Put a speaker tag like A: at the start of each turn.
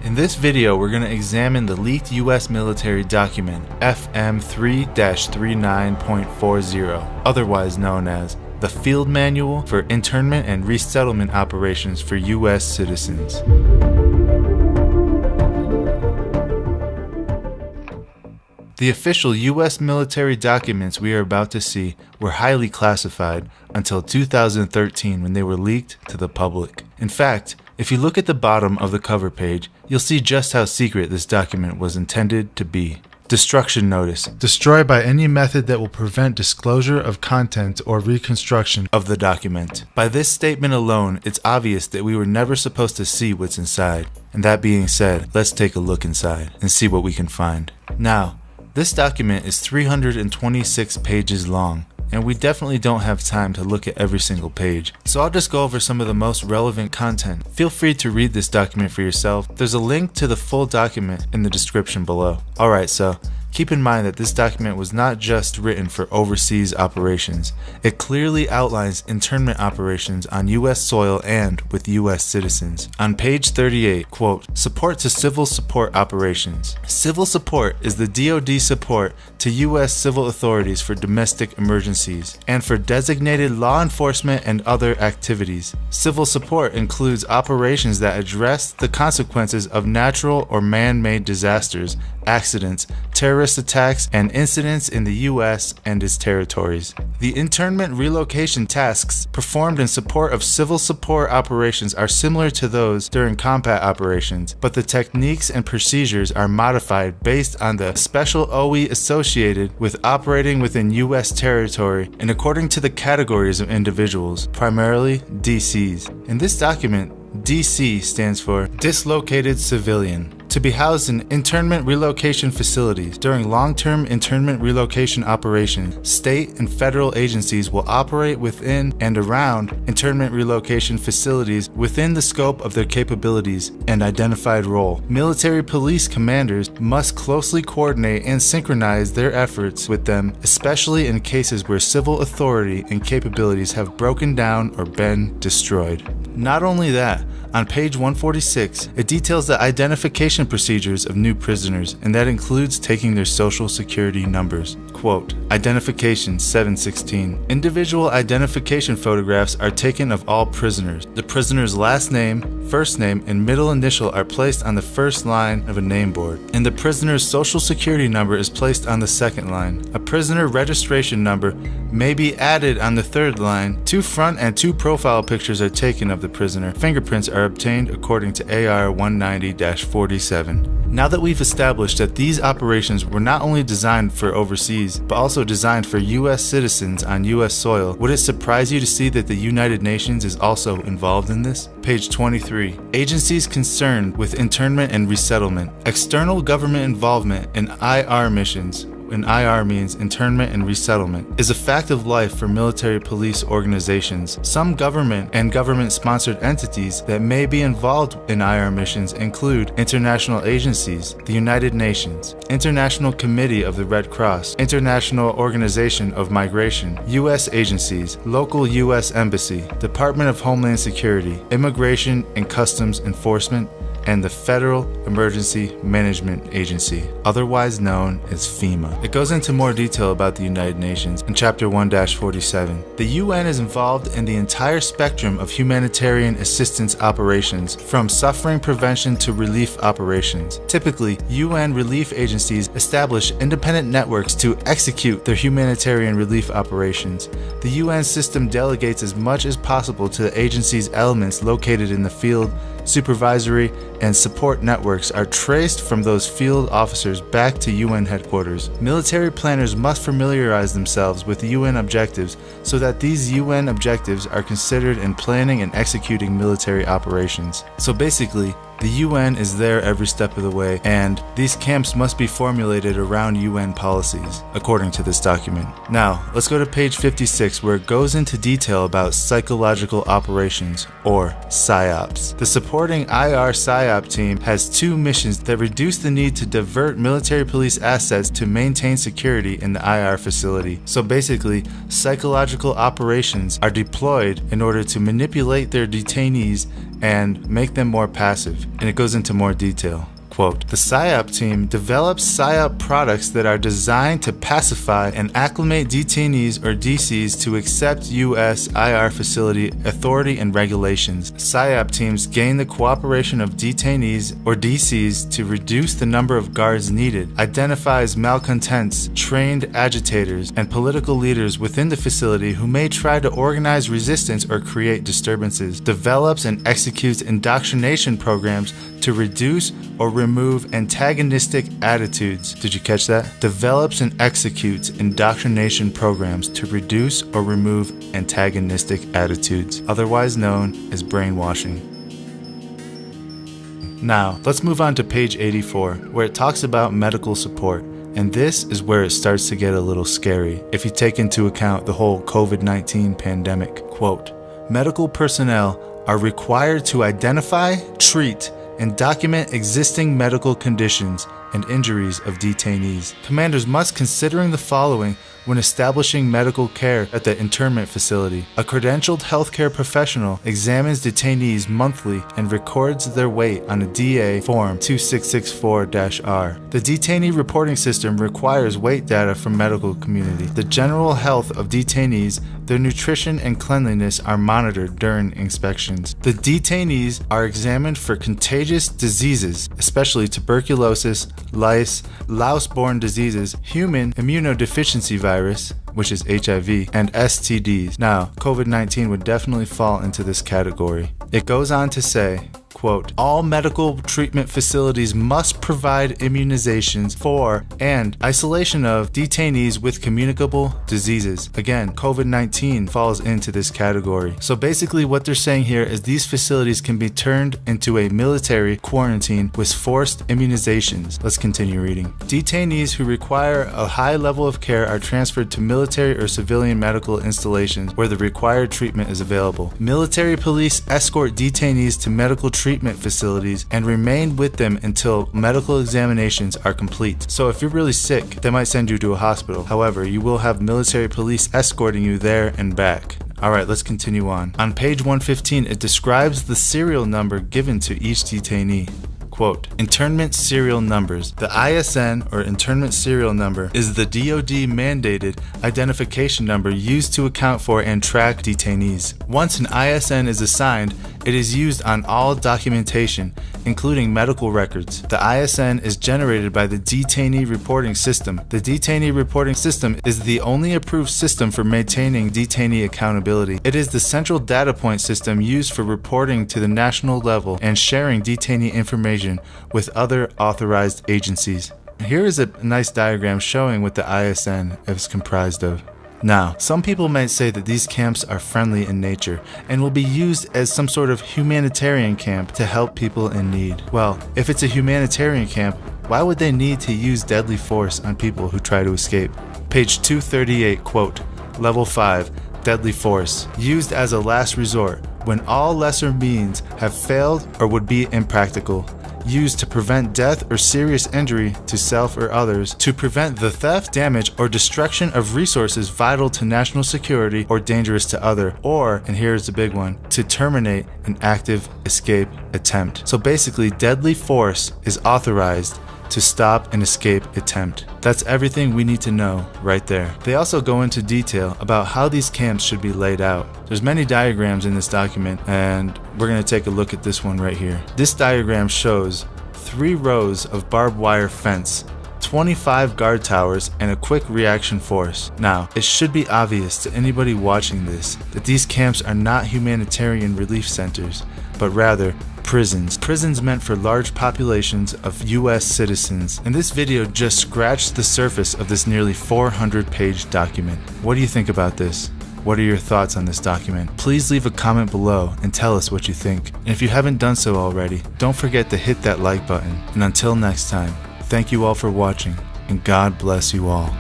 A: In this video, we're going to examine the leaked U.S. military document FM 3-39.40, otherwise known as the Field Manual for Internment and Resettlement Operations for U.S. Citizens. The official U.S. military documents we are about to see were highly classified until 2013 when they were leaked to the public. In fact, if you look at the bottom of the cover page, you'll see just how secret this document was intended to be. Destruction notice. Destroy by any method that will prevent disclosure of content or reconstruction of the document. By this statement alone, it's obvious that we were never supposed to see what's inside. And that being said, let's take a look inside and see what we can find. Now, this document is 326 pages long, and we definitely don't have time to look at every single page. So I'll just go over some of the most relevant content. Feel free to read this document for yourself. There's a link to the full document in the description below. Alright, so keep in mind that this document was not just written for overseas operations. It clearly outlines internment operations on U.S. soil and with U.S. citizens. On page 38, quote, support to civil support operations. Civil support is the DoD support to U.S. civil authorities for domestic emergencies and for designated law enforcement and other activities. Civil support includes operations that address the consequences of natural or man-made disasters, accidents, terrorist attacks, and incidents in the U.S. and its territories. The internment relocation tasks performed in support of civil support operations are similar to those during combat operations, but the techniques and procedures are modified based on the special OE associated with operating within U.S. territory and according to the categories of individuals, primarily DCs. In this document, DC stands for Dislocated Civilian. To be housed in internment relocation facilities. During long-term internment relocation operations, state and federal agencies will operate within and around internment relocation facilities within the scope of their capabilities and identified role. Military police commanders must closely coordinate and synchronize their efforts with them, especially in cases where civil authority and capabilities have broken down or been destroyed. Not only that, on page 146, it details the identification procedures of new prisoners, and that includes taking their social security numbers. Quote, Identification 716. Individual identification photographs are taken of all prisoners. The prisoner's last name, first name, and middle initial are placed on the first line of a name board, and the prisoner's social security number is placed on the second line. A prisoner registration number may be added on the third line. 2 front and 2 profile pictures are taken of the prisoner. Fingerprints are obtained according to AR 190-47. Now that we've established that these operations were not only designed for overseas, but also designed for U.S. citizens on U.S. soil, would it surprise you to see that the United Nations is also involved in this? Page 23. Agencies concerned with internment and resettlement. External government involvement in IR missions, and IR means internment and resettlement, is a fact of life for military police organizations. Some government and government-sponsored entities that may be involved in IR missions include international agencies, the United Nations, International Committee of the Red Cross, International Organization of Migration, U.S. agencies, local U.S. Embassy, Department of Homeland Security, Immigration and Customs Enforcement, and the Federal Emergency Management Agency, otherwise known as FEMA. It goes into more detail about the United Nations in Chapter 1-47. The UN is involved in the entire spectrum of humanitarian assistance operations, from suffering prevention to relief operations. Typically, UN relief agencies establish independent networks to execute their humanitarian relief operations. The UN system delegates as much as possible to the agency's elements located in the field. Supervisory and support networks are traced from those field officers back to UN headquarters. Military planners must familiarize themselves with UN objectives so that these UN objectives are considered in planning and executing military operations. So basically, the UN is there every step of the way, and these camps must be formulated around UN policies, according to this document. Now, let's go to page 56, where it goes into detail about psychological operations, or PSYOPs. The supporting IR PSYOP team has 2 missions that reduce the need to divert military police assets to maintain security in the IR facility. So basically, psychological operations are deployed in order to manipulate their detainees and make them more passive. And it goes into more detail. Quote, the PSYOP team develops PSYOP products that are designed to pacify and acclimate detainees or DCs to accept U.S. IR facility authority and regulations. PSYOP teams gain the cooperation of detainees or DCs to reduce the number of guards needed, identifies malcontents, trained agitators, and political leaders within the facility who may try to organize resistance or create disturbances, develops and executes indoctrination programs to reduce or remove antagonistic attitudes. Did you catch that? Develops and executes indoctrination programs to reduce or remove antagonistic attitudes, otherwise known as brainwashing. Now, let's move on to page 84, where it talks about medical support. And this is where it starts to get a little scary if you take into account the whole COVID-19 pandemic. Quote, medical personnel are required to identify, treat, and document existing medical conditions and injuries of detainees. Commanders must considering the following when establishing medical care at the internment facility. A credentialed healthcare professional examines detainees monthly and records their weight on a DA Form 2664-R. The detainee reporting system requires weight data from medical community. The general health of detainees, their nutrition and cleanliness are monitored during inspections. The detainees are examined for contagious diseases, especially tuberculosis, lice, louse-borne diseases, human immunodeficiency virus, which is HIV, and STDs. Now, COVID-19 would definitely fall into this category. It goes on to say, quote, all medical treatment facilities must provide immunizations for and isolation of detainees with communicable diseases. Again, COVID-19 falls into this category. So basically what they're saying here is these facilities can be turned into a military quarantine with forced immunizations. Let's continue reading. Detainees who require a high level of care are transferred to military or civilian medical installations where the required treatment is available. Military police escort detainees to medical treatment facilities and remain with them until medical examinations are complete. So if you're really sick, they might send you to a hospital. However, you will have military police escorting you there and back. Alright, let's continue on. On page 115, it describes the serial number given to each detainee. Quote, internment serial numbers. The ISN, or internment serial number, is the DoD mandated identification number used to account for and track detainees. Once an ISN is assigned, it is used on all documentation, including medical records. The ISN is generated by the detainee reporting system. The detainee reporting system is the only approved system for maintaining detainee accountability. It is the central data point system used for reporting to the national level and sharing detainee information with other authorized agencies. Here is a nice diagram showing what the ISN is comprised of. Now, some people might say that these camps are friendly in nature and will be used as some sort of humanitarian camp to help people in need. Well, if it's a humanitarian camp, why would they need to use deadly force on people who try to escape? Page 238, quote, Level 5, deadly force, used as a last resort when all lesser means have failed or would be impractical. Used to prevent death or serious injury to self or others, to prevent the theft, damage, or destruction of resources vital to national security or dangerous to other, or, and here's the big one, to terminate an active escape attempt. So basically, deadly force is authorized to stop an escape attempt. That's everything we need to know right there. They also go into detail about how these camps should be laid out. There's many diagrams in this document, and we're going to take a look at this one right here. This diagram shows 3 rows of barbed wire fence, 25 guard towers, and a quick reaction force. Now, it should be obvious to anybody watching this that these camps are not humanitarian relief centers, but rather prisons. Prisons meant for large populations of US citizens. And this video just scratched the surface of this nearly 400-page document. What do you think about this? What are your thoughts on this document? Please leave a comment below and tell us what you think. And if you haven't done so already, don't forget to hit that like button. And until next time, thank you all for watching, and God bless you all.